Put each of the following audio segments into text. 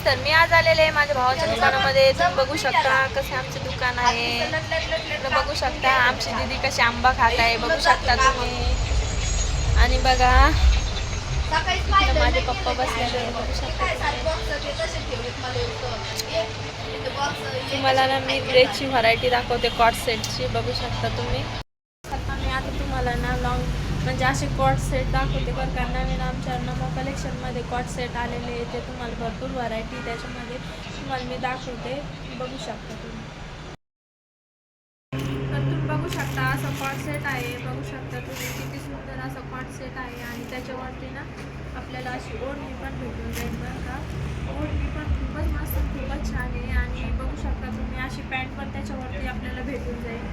गाईस, तर मी आज आलेले आहे माझ्या भावाच्या दुकानामध्ये. तुम्ही बघू शकता कसे आमचे दुकान आहे. इकडे बघू शकता आमची दीदी कशी आंबा खात आहे, बघू शकता तुम्ही. आणि बघा इकडे माझे पप्पा बसलेले बघू शकता. तुम्हाला ना मी ड्रेसची व्हरायटी दाखवते कॉट सेटची, बघू शकता तुम्ही. मी आता तुम्हाला ना लॉंग म्हणजे असे कॉट सेट दाखवते बरं का. नवीन आमच्या नमा कलेक्शनमध्ये कॉट सेट आलेले आहे, ते तुम्हाला भरपूर व्हरायटी त्याच्यामध्ये तुम्हाला मी दाखवते, बघू शकता तुम्ही. तर तुम्ही बघू शकता असं कॉट सेट आहे, बघू शकता तुम्ही किती सुंदर असं कॉट सेट आहे. आणि त्याच्यावरती ना आपल्याला अशी ओढणी पण भेटून जाईल बरं का. ओढणी पण खूपच मस्त, खूपच छान आहे. आणि बघू शकता तुम्ही अशी पॅन्ट पण त्याच्यावरती आपल्याला भेटून जाईल,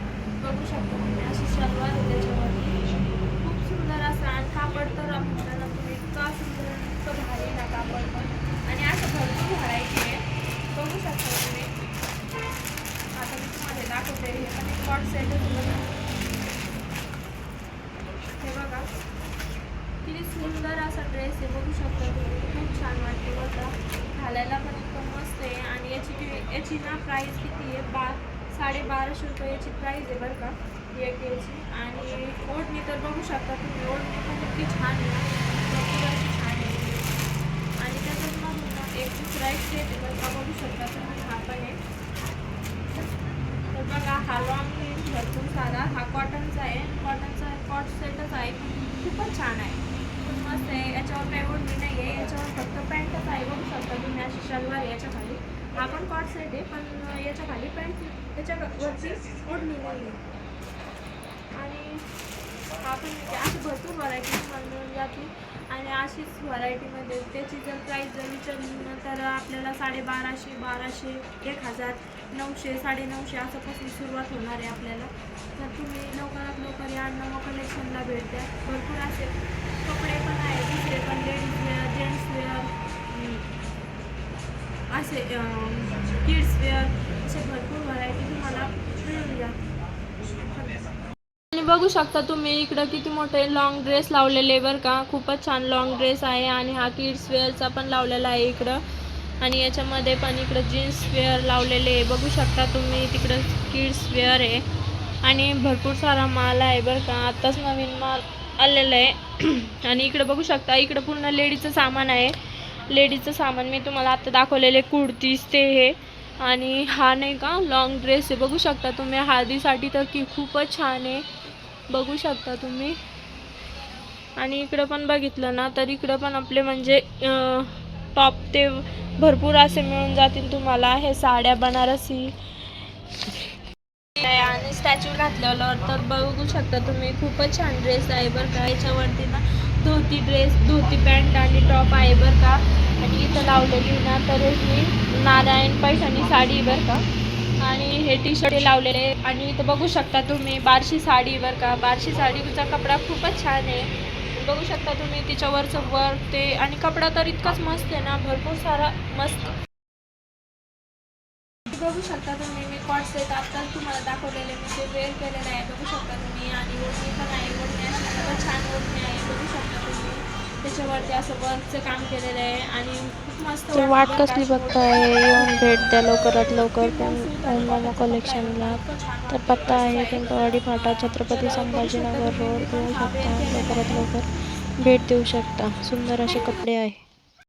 बघू शकता तुम्ही. अशी शलवार आहे त्याच्यावरती, खूप सुंदर असं. आणि कापड तर आपल्याला तुम्ही इतका सुंदर, इतकं भारी ना कापड पण. आणि असं भरपूर व्हरायटी आहे, बघू शकता तुम्ही. आता मी तुम्हाला दाखवते, हे पण एक कॉट सेट आहे. हे बघा किती सुंदर असा ड्रेस आहे, बघू शकता तुम्ही. खूप छान वाटते बघा, घालायला पण एकदम मस्त आहे. आणि याची ना प्राईस किती आहे, 1250 रुपये याची प्राईस आहे बरं का एक याची. आणि ओढणी तर बघू शकता तुम्ही, ओढणी पण इतकी छान आहे ना, भरपूर अशी छान आहे. आणि त्याच्यात मग एक दुसरा एक सेट आहे बरं का, बघू शकता तुम्ही. हा पण आहे तर बघा, हा लॉंग रेंज भरपूर सारा, हा कॉटनचा आहे, कॉटनचा कॉट सेटच आहे, खूपच छान आहे, खूप मस्त आहे. याच्यावर काही ओढणी नाही आहे, याच्यावर फक्त पॅन्टच आहे, बघू शकता तुम्ही. अशी शलवार आहे याच्या खाली. हा पण कॉट सेट आहे, पण याच्या खाली पॅन्ट, त्याच्यावरती ओढणी नाही आहे. आणि हा पण अशी भरपूर व्हरायटी तुम्हाला मिळून जातील. आणि अशीच व्हरायटीमध्ये त्याची जर प्राईस जर विचारली तर आपल्याला 1250, 1200, 1000, 900, 950 असापासून सुरुवात होणार आहे आपल्याला. तर तुम्ही लवकरात लवकर या नमा कलेक्शनला भेट द्या. भरपूर असे कपडे पण आहे, दुसरे पण लेडीज वेअर, जेंट्स वेअर, असे किड्स वेअर, असे भरपूर व्हरायटी तुम्हाला मिळून जातील. आणि बघू शकता तुम्ही इकडं किती मोठे लॉंग ड्रेस लावलेले बरं का, खूपच छान लॉंग ड्रेस आहे. आणि हा किड्स वेअरचा पण लावलेला आहे इकडं. आणि याच्यामध्ये पण इकडं जीन्स वेअर लावलेले आहे, बघू शकता तुम्ही. तिकडं किड्स वेअर आहे आणि भरपूर सारा माल आहे बरं का, आत्ताच नवीन माल आलेलं आहे. आणि इकडं बघू शकता, इकडं पूर्ण लेडीजचं सामान आहे. लेडीजचं सामान मी तुम्हाला आत्ता दाखवलेले कुर्तीज ते हे. आणि हा नाही का लॉंग ड्रेस आहे, बघू शकता तुम्ही. हळदीसाठी तर की खूपच छान आहे, बघू शकता तुम्ही. आणि इकडं पण बघितलं ना तर इकडं पण आपले म्हणजे टॉप ते भरपूर असे मिळून जातील तुम्हाला. हे साड्या बनारसी आणि स्टॅच्यू घातल्यावर तर बघू शकता तुम्ही, खूपच छान ड्रेस आहे बरं का. याच्यावरती ना धोती पॅन्ट आणि टॉप आहे बरं का. आणि इथं लावलेली ना तर ही नारायण पैठणी साडी बरं का. आणि हे टी शर्ट लावलेले. आणि इथं बघू शकता तुम्ही बारशी साडी बरं का. बारशी साडीचा कपडा खूपच छान आहे, बघू शकता तुम्ही. तिच्यावरचं वर्क ते, आणि कपडा तर इतकाच मस्त आहे ना, भरपूर सारा मस्त. बघू शकता तुम्ही, मी कॉट सेट आत्ताच तुम्हाला दाखवलेले, मी ते वेअर केलेलं आहे, बघू शकता तुम्ही. आणि ओढणी पण आहे, ओढणी अशी खूपच छान ओढणी आहे, बघू शकता तुम्ही. त्याच्यावरती असं वर्कचं काम केलेलं आहे आणि खूप मस्त वाट कसली बघताय, येऊन भेट द्या लवकरात लवकर नमा कलेक्शनला. तर पत्ता आहे पिंपळवाडी फाटा, छत्रपती संभाजीनगर रोड. येऊ शकता, लवकरात लवकर भेट देऊ शकता. सुंदर असे कपडे आहे.